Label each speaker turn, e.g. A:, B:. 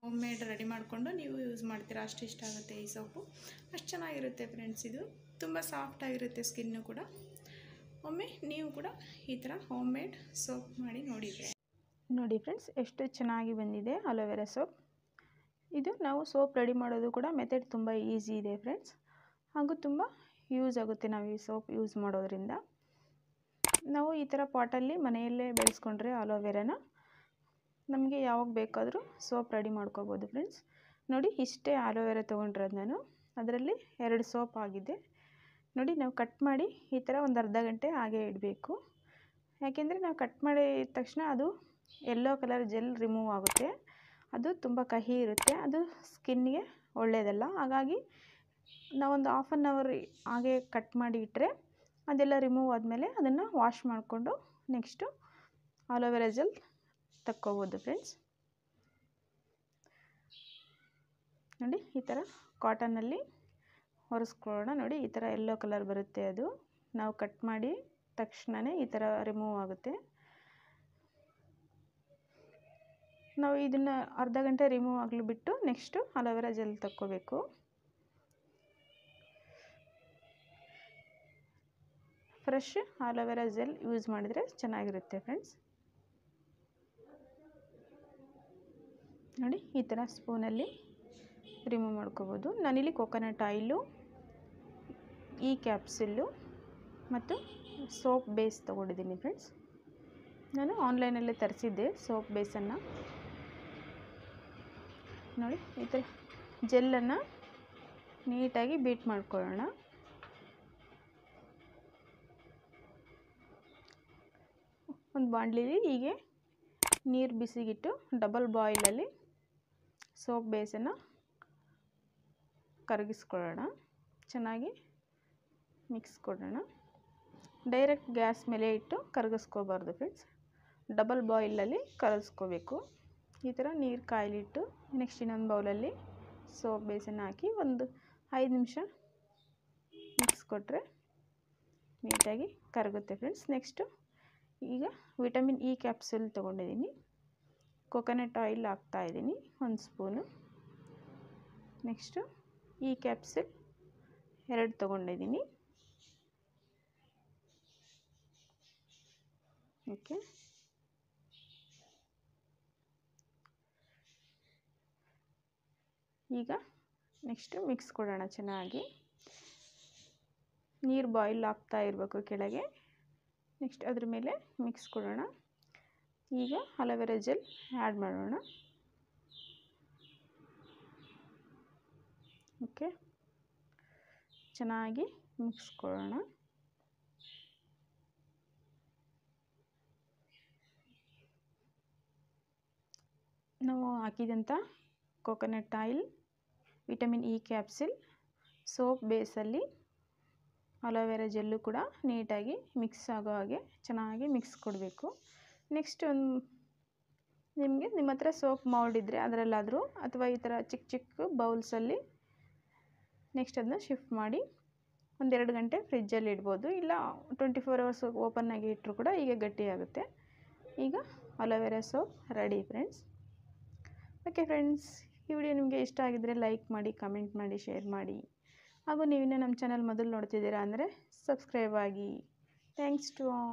A: Home made ready ಮಾಡಿಕೊಂಡು ನೀವು use ಮಾಡ್ತೀರಾ, ಅಷ್ಟು ಇಷ್ಟ ಆಗುತ್ತೆ ಈ ಸೋಪು. ಅಷ್ಟು ಚೆನ್ನಾಗಿರುತ್ತೆ ಫ್ರೆಂಡ್ಸ್. ಇದು ತುಂಬ ಸಾಫ್ಟಾಗಿರುತ್ತೆ ಸ್ಕಿನ್ನು ಕೂಡ. ಒಮ್ಮೆ ನೀವು ಕೂಡ ಈ ಥರ ಹೋಮ್ ಮೇಡ್ ಸೋಪ್ ಮಾಡಿ ನೋಡಿ ಫ್ರೆಂಡ್ಸ್, ಎಷ್ಟು ಚೆನ್ನಾಗಿ ಬಂದಿದೆ ಅಲೋವೆರಾ ಸೋಪ್. ಇದು ನಾವು ಸೋಪ್ ರೆಡಿ ಮಾಡೋದು ಕೂಡ ಮೆಥಡ್ ತುಂಬ ಈಸಿ ಇದೆ ಫ್ರೆಂಡ್ಸ್, ಹಾಗೂ ತುಂಬ ಯೂಸ್ ಆಗುತ್ತೆ. ನಾವು ಈ ಸೋಪ್ ಯೂಸ್ ಮಾಡೋದ್ರಿಂದ ನಾವು ಈ ಥರ ಪಾಟಲ್ಲಿ ಮನೆಯಲ್ಲೇ ಬೆಳೆಸ್ಕೊಂಡ್ರೆ ಅಲೋವೆರಾನ ನಮಗೆ ಯಾವಾಗ ಬೇಕಾದರೂ ಸೋಪ್ ರೆಡಿ ಮಾಡ್ಕೋಬೋದು ಫ್ರೆಂಡ್ಸ್. ನೋಡಿ, ಇಷ್ಟೇ ಆಲೋವೆರಾ ತೊಗೊಂಡಿರೋದು ನಾನು, ಅದರಲ್ಲಿ 2 ಸೋಪ್ ಆಗಿದೆ. ನೋಡಿ, ನಾವು ಕಟ್ ಮಾಡಿ ಈ ಥರ ಒಂದು ಅರ್ಧ ಗಂಟೆ ಹಾಗೆ ಇಡಬೇಕು. ಯಾಕೆಂದರೆ ನಾವು ಕಟ್ ಮಾಡಿದ ತಕ್ಷಣ ಅದು ಯೆಲ್ಲೋ ಕಲರ್ ಜೆಲ್ ರಿಮೂವ್ ಆಗುತ್ತೆ. ಅದು ತುಂಬ ಕಹಿ ಇರುತ್ತೆ, ಅದು ಸ್ಕಿನ್ಗೆ ಒಳ್ಳೆಯದಲ್ಲ. ಹಾಗಾಗಿ ನಾವೊಂದು ಹಾಫ್ ಆನ್ ಅವರ್ ಹಾಗೆ ಕಟ್ ಮಾಡಿ ಇಟ್ಟರೆ ಅದೆಲ್ಲ ರಿಮೂವ್ ಆದಮೇಲೆ ಅದನ್ನು ವಾಶ್ ಮಾಡಿಕೊಂಡು ನೆಕ್ಸ್ಟು ಅಲೋವೆರಾ ಜೆಲ್ ತಕ್ಕೋಬೋದು ಫ್ರೆಂಡ್ಸ್. ನೋಡಿ, ಈ ಥರ ಕಾಟನಲ್ಲಿ ಒರೆಸ್ಕೊಳ್ಳೋಣ. ನೋಡಿ, ಈ ಥರ ಯೆಲ್ಲೋ ಕಲರ್ ಬರುತ್ತೆ. ಅದು ನಾವು ಕಟ್ ಮಾಡಿ ತಕ್ಷಣವೇ ಈ ಥರ ರಿಮೂವ್ ಆಗುತ್ತೆ. ನಾವು ಇದನ್ನು ಅರ್ಧ ಗಂಟೆ ರಿಮೂವ್ ಆಗಲು ಬಿಟ್ಟು ನೆಕ್ಸ್ಟು ಅಲೋವೆರಾ ಜೆಲ್ ತಕ್ಕೋಬೇಕು. ಫ್ರೆಶ್ ಅಲೋವೆರಾ ಜೆಲ್ ಯೂಸ್ ಮಾಡಿದರೆ ಚೆನ್ನಾಗಿರುತ್ತೆ ಫ್ರೆಂಡ್ಸ್. ನೋಡಿ, ಈ ಥರ ಸ್ಪೂನಲ್ಲಿ ರಿಮೂವ್ ಮಾಡ್ಕೋಬೋದು. ನಾನಿಲ್ಲಿ ಕೊಕೊನಟ್ ಆಯಿಲು, ಈ ಕ್ಯಾಪ್ಸುಲ್ಲು ಮತ್ತು ಸೋಪ್ ಬೇಸ್ ತೊಗೊಂಡಿದ್ದೀನಿ ಫ್ರೆಂಡ್ಸ್. ನಾನು ಆನ್ಲೈನಲ್ಲೇ ತರಿಸಿದ್ದೆ ಸೋಪ್ ಬೇಸನ್ನು. ನೋಡಿ, ಈ ಥರ ಜೆಲ್ಲನ್ನು ನೀಟಾಗಿ ಬೀಟ್ ಮಾಡ್ಕೊಳ್ಳೋಣ. ಒಂದು ಬಾಣಲಿಲಿ ಹೀಗೆ ನೀರು ಬಿಸಿಗಿಟ್ಟು ಡಬಲ್ ಬಾಯ್ಲಲ್ಲಿ ಸೋಪ್ ಬೇಸನ್ನು ಕರಗಿಸ್ಕೊಳ್ಳೋಣ. ಚೆನ್ನಾಗಿ ಮಿಕ್ಸ್ ಕೊಡೋಣ. ಡೈರೆಕ್ಟ್ ಗ್ಯಾಸ್ ಮೇಲೆ ಇಟ್ಟು ಕರಗಿಸ್ಕೋಬಾರ್ದು ಫ್ರೆಂಡ್ಸ್, ಡಬಲ್ ಬಾಯ್ಲಲ್ಲಿ ಕರಗಿಸ್ಕೋಬೇಕು. ಈ ಥರ ನೀರು ಕಾಯಲಿಟ್ಟು ನೆಕ್ಸ್ಟ್ ಇನ್ನೊಂದು ಬೌಲಲ್ಲಿ ಸೋಪ್ ಬೇಸನ್ನು ಹಾಕಿ ಒಂದು 5 ನಿಮಿಷ ಮಿಕ್ಸ್ ಕೊಟ್ಟರೆ ನೀಟಾಗಿ ಕರಗುತ್ತೆ ಫ್ರೆಂಡ್ಸ್. ನೆಕ್ಸ್ಟು ಈಗ ವಿಟಮಿನ್ ಇ ಕ್ಯಾಪ್ಸೂಲ್ ತೊಗೊಂಡಿದ್ದೀನಿ. ಕೊಕೊನಟ್ ಆಯಿಲ್ ಹಾಕ್ತಾಯಿದ್ದೀನಿ 1 ಸ್ಪೂನು. ನೆಕ್ಸ್ಟು ಈ ಕ್ಯಾಪ್ಸೂಲ್ 2 ತೊಗೊಂಡಿದ್ದೀನಿ. ಓಕೆ, ಈಗ ನೆಕ್ಸ್ಟು ಮಿಕ್ಸ್ ಕೊಡೋಣ ಚೆನ್ನಾಗಿ. ನೀರು ಬಾಯ್ಲ್ ಆಗ್ತಾ ಇರಬೇಕು ಕೆಳಗೆ. ನೆಕ್ಸ್ಟ್ ಅದ್ರ ಮೇಲೆ ಮಿಕ್ಸ್ ಕೊಡೋಣ. ಈಗ ಅಲೋವೆರಾ ಜೆಲ್ ಆ್ಯಡ್ ಮಾಡೋಣ. ಓಕೆ, ಚೆನ್ನಾಗಿ ಮಿಕ್ಸ್ ಕೊಡೋಣ. ನಾವು ಹಾಕಿದಂಥ coconut oil, vitamin E capsule, soap ಬೇಸಲ್ಲಿ ಅಲೋವೆರಾ ಜೆಲ್ಲು ಕೂಡ ನೀಟಾಗಿ ಮಿಕ್ಸ್ ಆಗೋ ಹಾಗೆ ಚೆನ್ನಾಗಿ ಮಿಕ್ಸ್ ಕೊಡಬೇಕು. ನೆಕ್ಸ್ಟ್ ನಿಮ್ಮ ಹತ್ರ ಸೋಪ್ ಮೌಲ್ಡ್ ಇದ್ದರೆ ಅದರಲ್ಲಾದರೂ, ಅಥವಾ ಈ ಥರ ಚಿಕ್ಕ ಚಿಕ್ಕ ಬೌಲ್ಸಲ್ಲಿ ನೆಕ್ಸ್ಟ್ ಅದನ್ನ ಶಿಫ್ಟ್ ಮಾಡಿ 1-2 ಗಂಟೆ ಫ್ರಿಜ್ಜಲ್ಲಿ ಇಡ್ಬೋದು. ಇಲ್ಲ 24 ಅವರ್ಸ್ ಓಪನ್ ಆಗಿ ಇಟ್ಟರು ಕೂಡ ಈಗ ಗಟ್ಟಿಯಾಗುತ್ತೆ. ಈಗ aloe vera soap ready friends. Okay friends, ಈ ವಿಡಿಯೋ ನಿಮಗೆ ಇಷ್ಟ ಆಗಿದ್ದರೆ ಲೈಕ್ ಮಾಡಿ, ಕಮೆಂಟ್ ಮಾಡಿ, ಶೇರ್ ಮಾಡಿ. ಹಾಗೂ ನೀವಿನ್ನೂ ನಮ್ಮ ಚಾನಲ್ ಮೊದಲು ನೋಡ್ತಿದ್ದೀರಾ ಅಂದರೆ ಸಬ್ಸ್ಕ್ರೈಬ್ ಆಗಿ. Thanks to all.